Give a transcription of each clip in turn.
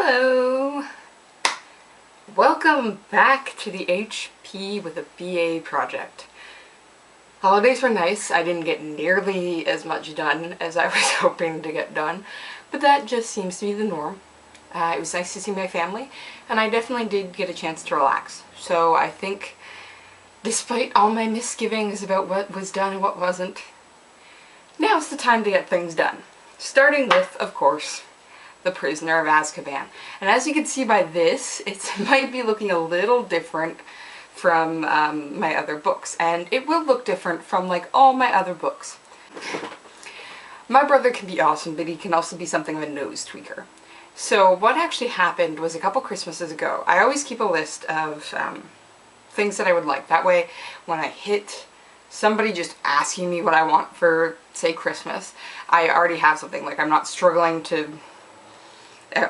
Hello! Welcome back to the HP with a BA project. Holidays were nice. I didn't get nearly as much done as I was hoping to get done, but that just seems to be the norm. It was nice to see my family, and I definitely did get a chance to relax. So I think, despite all my misgivings about what was done and what wasn't, now's the time to get things done. Starting with, of course, The Prisoner of Azkaban. And as you can see by this, it might be looking a little different from my other books. And it will look different from like all my other books. My brother can be awesome, but he can also be something of a nose tweaker. So what actually happened was a couple Christmases ago, I always keep a list of things that I would like. That way, when I hit somebody just asking me what I want for, say, Christmas, I already have something. Like, I'm not struggling to...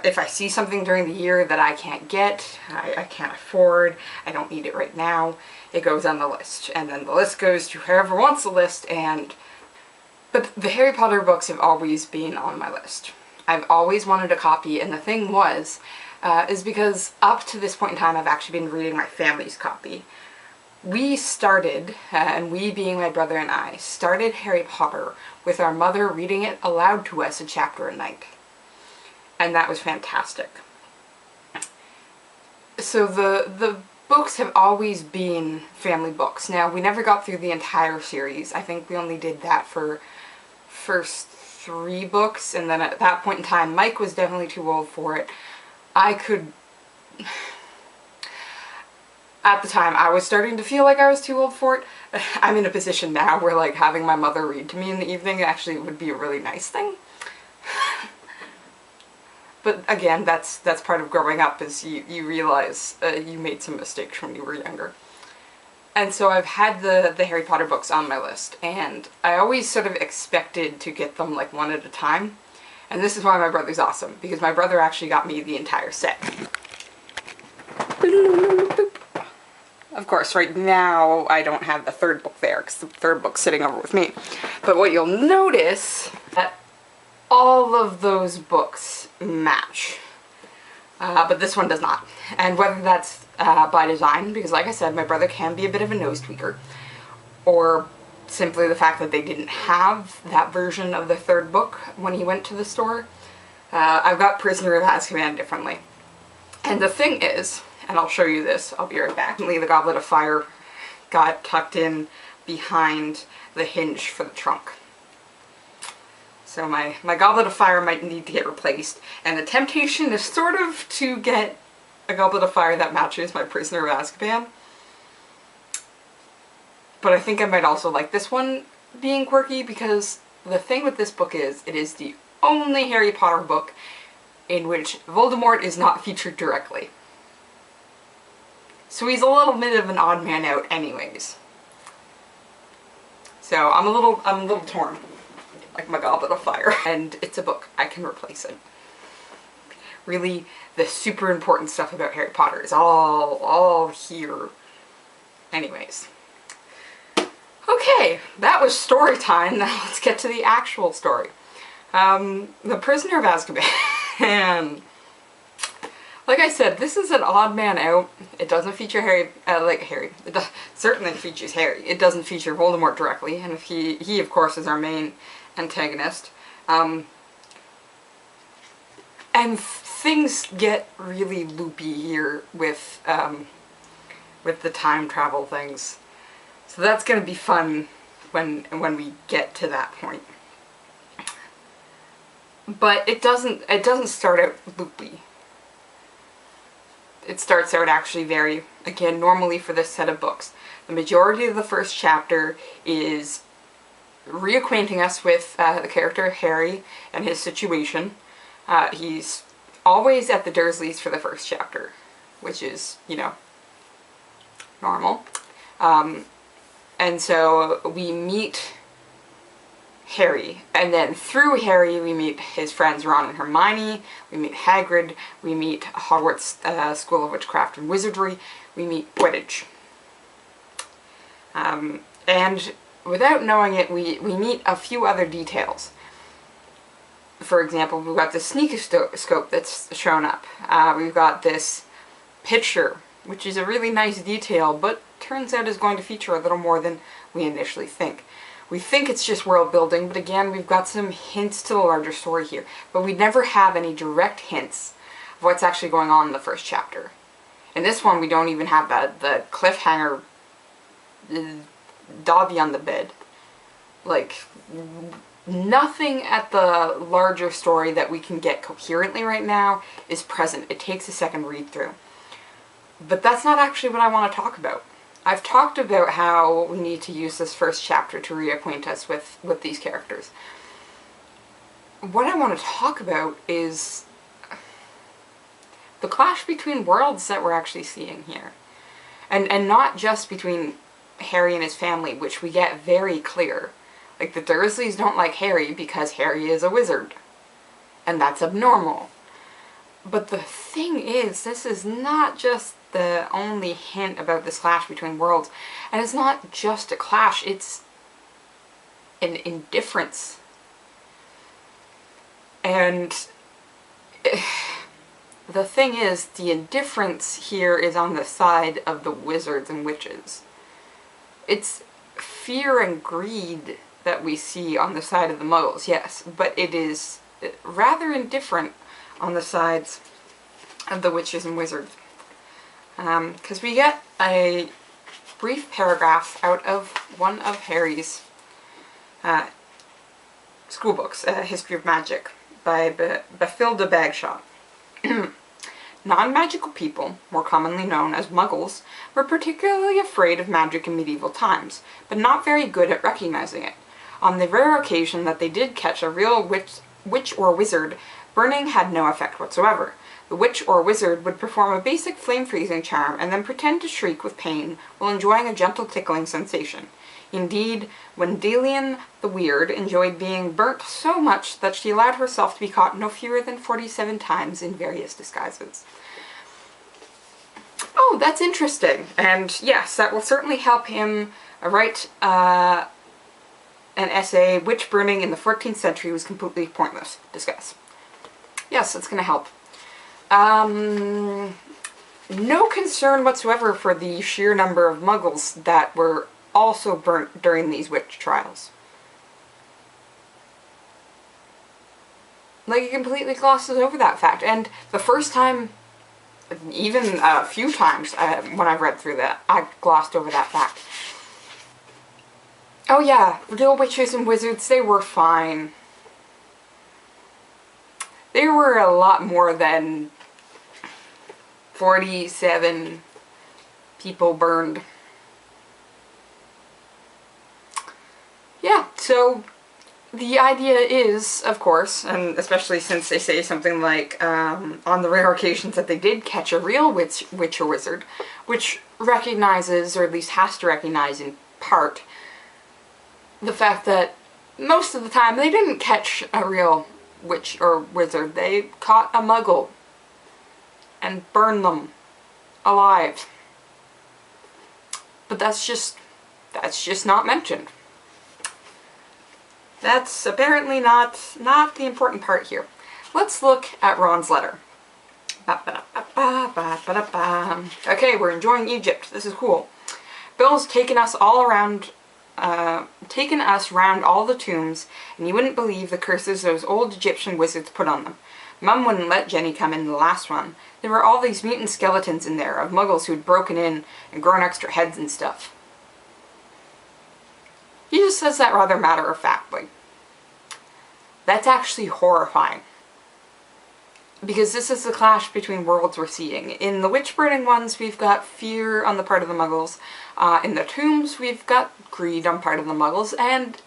If I see something during the year that I can't get, I can't afford, I don't need it right now, it goes on the list. And then the list goes to whoever wants the list, But the Harry Potter books have always been on my list. I've always wanted a copy, and the thing was, is because up to this point in time I've actually been reading my family's copy. We started, and we being my brother and I, started Harry Potter with our mother reading it aloud to us a chapter a night. And that was fantastic. So the books have always been family books. Now, we never got through the entire series. I think we only did that for first 3 books, and then at that point in time, Mike was definitely too old for it. At the time, I was starting to feel like I was too old for it. I'm in a position now where, like, having my mother read to me in the evening actually would be a really nice thing. But again, that's part of growing up, is you realize you made some mistakes when you were younger. And so I've had the Harry Potter books on my list, and I always sort of expected to get them like one at a time. And this is why my brother's awesome, because my brother actually got me the entire set. Of course, right now I don't have the 3rd book there, because the 3rd book's sitting over with me. But what you'll notice, that all of those books match, but this one does not. And whether that's by design, because like I said, my brother can be a bit of a nose tweaker, or simply the fact that they didn't have that version of the 3rd book when he went to the store, I've got Prisoner of Azkaban differently. And the thing is, and I'll show you this, I'll be right back. The Goblet of Fire got tucked in behind the hinge for the trunk. So my Goblet of Fire might need to get replaced, and the temptation is sort of to get a Goblet of Fire that matches my Prisoner of Azkaban. But I think I might also like this one being quirky, because the thing with this book is, it is the only Harry Potter book in which Voldemort is not featured directly. So he's a little bit of an odd man out anyways. So I'm a little torn. Like my Goblet of Fire. And it's a book. I can replace it. Really, the super important stuff about Harry Potter is all here. Anyways. Okay, that was story time. Now let's get to the actual story. The Prisoner of Azkaban. Like I said, this is an odd man out. It doesn't feature Harry. It certainly features Harry. It doesn't feature Voldemort directly, and he of course is our main antagonist. And things get really loopy here with the time travel things. So that's going to be fun when we get to that point. But it doesn't start out loopy. It starts out actually very, again, normally for this set of books. The majority of the first chapter is reacquainting us with the character Harry and his situation. He's always at the Dursleys for the first chapter, which is, you know, normal. And so we meet Harry, and then through Harry we meet his friends Ron and Hermione, we meet Hagrid, we meet Hogwarts School of Witchcraft and Wizardry, we meet Quidditch. And without knowing it, we meet a few other details. For example, we've got the sneakoscope that's shown up. We've got this picture, which is a really nice detail, but turns out is going to feature a little more than we initially think. We think it's just world building, but again, we've got some hints to the larger story here. But we never have any direct hints of what's actually going on in the first chapter. In this one, we don't even have the cliffhanger Dobby on the bed. Like, nothing at the larger story that we can get coherently right now is present. It takes a second read through. But that's not actually what I want to talk about. I've talked about how we need to use this first chapter to reacquaint us with these characters. What I want to talk about is the clash between worlds that we're actually seeing here. And not just between Harry and his family, which we get very clear. Like, the Dursleys don't like Harry because Harry is a wizard. And that's abnormal. But the thing is, this is not just the only hint about this clash between worlds. And it's not just a clash, it's an indifference. And the thing is, the indifference here is on the side of the wizards and witches. It's fear and greed that we see on the side of the Muggles, yes, but it is rather indifferent on the sides of the witches and wizards. Because we get a brief paragraph out of one of Harry's school books, History of Magic, by Bathilda Bagshot. Non-magical people, more commonly known as Muggles, were particularly afraid of magic in medieval times, but not very good at recognizing it. On the rare occasion that they did catch a real witch or wizard, burning had no effect whatsoever. The witch or wizard would perform a basic flame-freezing charm and then pretend to shriek with pain while enjoying a gentle tickling sensation. Indeed, when Delian the Weird enjoyed being burnt so much that she allowed herself to be caught no fewer than 47 times in various disguises. Oh, that's interesting. And yes, that will certainly help him write an essay, Witch Burning in the 14th Century Was Completely Pointless. Discuss. Yes, that's going to help. No concern whatsoever for the sheer number of Muggles that were also burnt during these witch trials. Like, it completely glosses over that fact. And the first time, even a few times when I've read through that, I glossed over that fact. Oh yeah, real witches and wizards, they were fine. There were a lot more than 47 people burned. Yeah, so the idea is, of course, and especially since they say something like, on the rare occasions that they did catch a real witch or wizard, which recognizes, or at least has to recognize in part, the fact that most of the time they didn't catch a real witch or wizard. They caught a Muggle and burned them alive. But that's just not mentioned. That's apparently not the important part here. Let's look at Ron's letter. Okay, we're enjoying Egypt. This is cool. Bill's taken us round all the tombs, and you wouldn't believe the curses those old Egyptian wizards put on them. Mum wouldn't let Jenny come in the last one. There were all these mutant skeletons in there of Muggles who'd broken in and grown extra heads and stuff. He just says that rather matter-of-factly. That's actually horrifying. Because this is the clash between worlds we're seeing. In the witch-burning ones, we've got fear on the part of the Muggles. In the tombs, we've got greed on part of the Muggles. And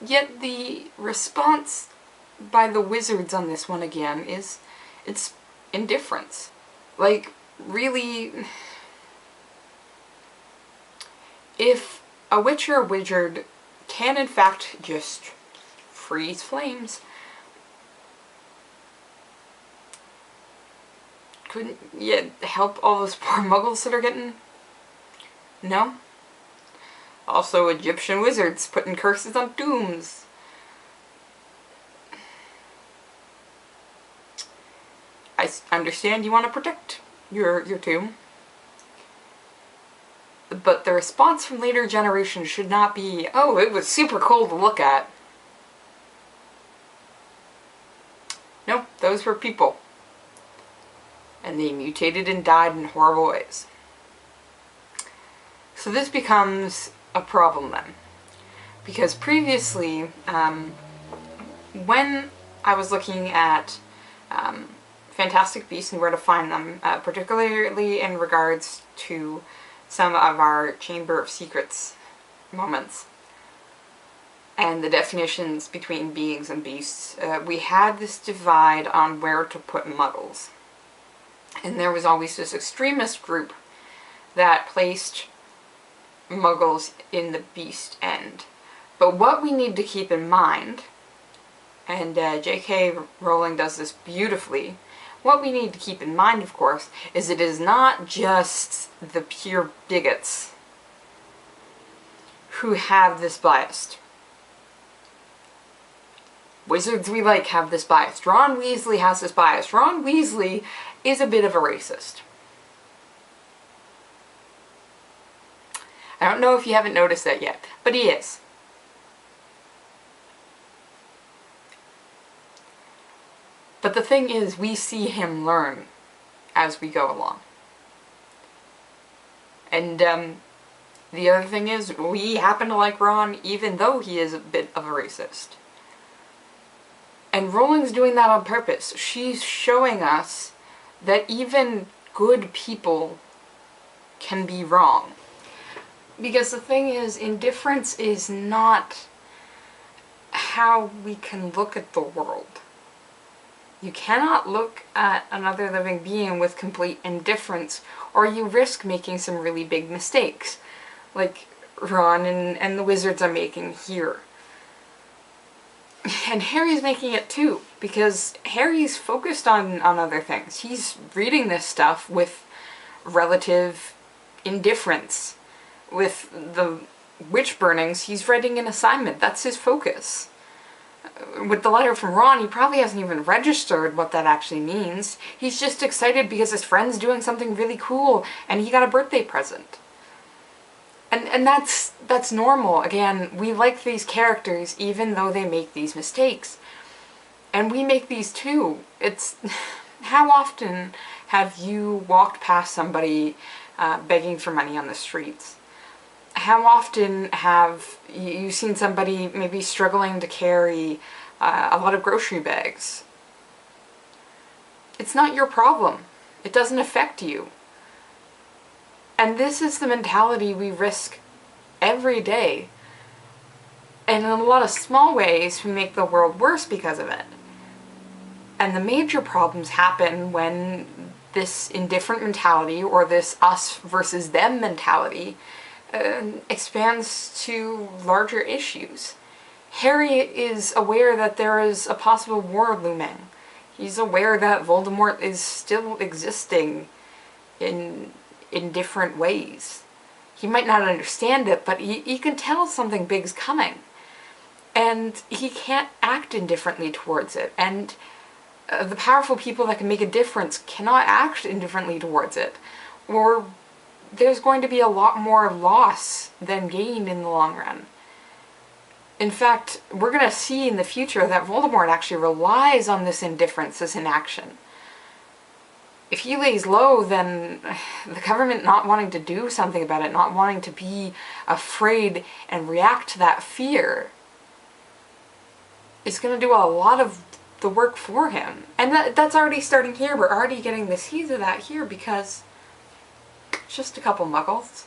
yet the response by the wizards on this one again is, it's indifference. Like, really, if a witch or a wizard can in fact just freeze flames, couldn't you help all those poor Muggles that are getting... No? Also Egyptian wizards putting curses on tombs. understand you want to protect your tomb. But the response from later generations should not be, oh, it was super cool to look at. No, those were people. And they mutated and died in horrible ways. So this becomes a problem then. Because previously, when I was looking at Fantastic Beasts and where to find them, particularly in regards to some of our Chamber of Secrets moments, and the definitions between beings and beasts, we had this divide on where to put Muggles. And there was always this extremist group that placed Muggles in the beast end. But what we need to keep in mind, and J.K. Rowling does this beautifully, what we need to keep in mind, of course, is it is not just the pure bigots who have this bias. Wizards we like have this bias. Ron Weasley has this bias. Ron Weasley is a bit of a racist. I don't know if you haven't noticed that yet, but he is. But the thing is, we see him learn as we go along. And the other thing is, we happen to like Ron even though he is a bit of a racist. And Rowling's doing that on purpose. She's showing us that even good people can be wrong. Because the thing is, indifference is not how we can look at the world. You cannot look at another living being with complete indifference, or you risk making some really big mistakes, like Ron and the wizards are making here. And Harry's making it too, because Harry's focused on other things. He's reading this stuff with relative indifference. With the witch burnings, he's writing an assignment. That's his focus. With the letter from Ron, he probably hasn't even registered what that actually means. He's just excited because his friend's doing something really cool and he got a birthday present. And that's normal. Again, we like these characters even though they make these mistakes. And we make these too. It's how often have you walked past somebody begging for money on the streets? How often have you seen somebody maybe struggling to carry a lot of grocery bags? It's not your problem. It doesn't affect you. And this is the mentality we risk every day. And in a lot of small ways, we make the world worse because of it. And the major problems happen when this indifferent mentality, or this us versus them mentality, expands to larger issues. Harry is aware that there is a possible war looming. He's aware that Voldemort is still existing in different ways. He might not understand it, but he can tell something big's coming. And he can't act indifferently towards it. And the powerful people that can make a difference cannot act indifferently towards it. Or there's going to be a lot more loss than gain in the long run. In fact, we're going to see in the future that Voldemort actually relies on this indifference, this inaction. If he lays low, then the government not wanting to do something about it, not wanting to be afraid and react to that fear, is going to do a lot of the work for him. And that's already starting here. We're already getting the seeds of that here because it's just a couple muggles.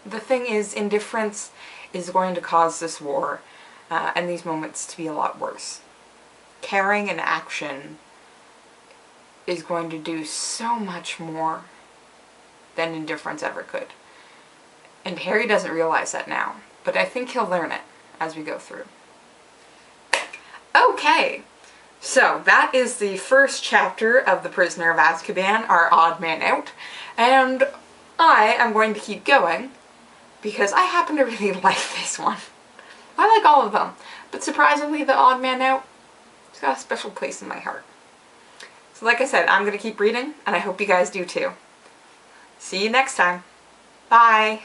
The thing is, indifference is going to cause this war and these moments to be a lot worse. Caring and action is going to do so much more than indifference ever could. And Harry doesn't realize that now, but I think he'll learn it as we go through. Okay, so that is the first chapter of The Prisoner of Azkaban, our odd man out, and I am going to keep going because I happen to really like this one. I like all of them, but surprisingly the odd man out has got a special place in my heart. So like I said, I'm going to keep reading, and I hope you guys do too. See you next time. Bye!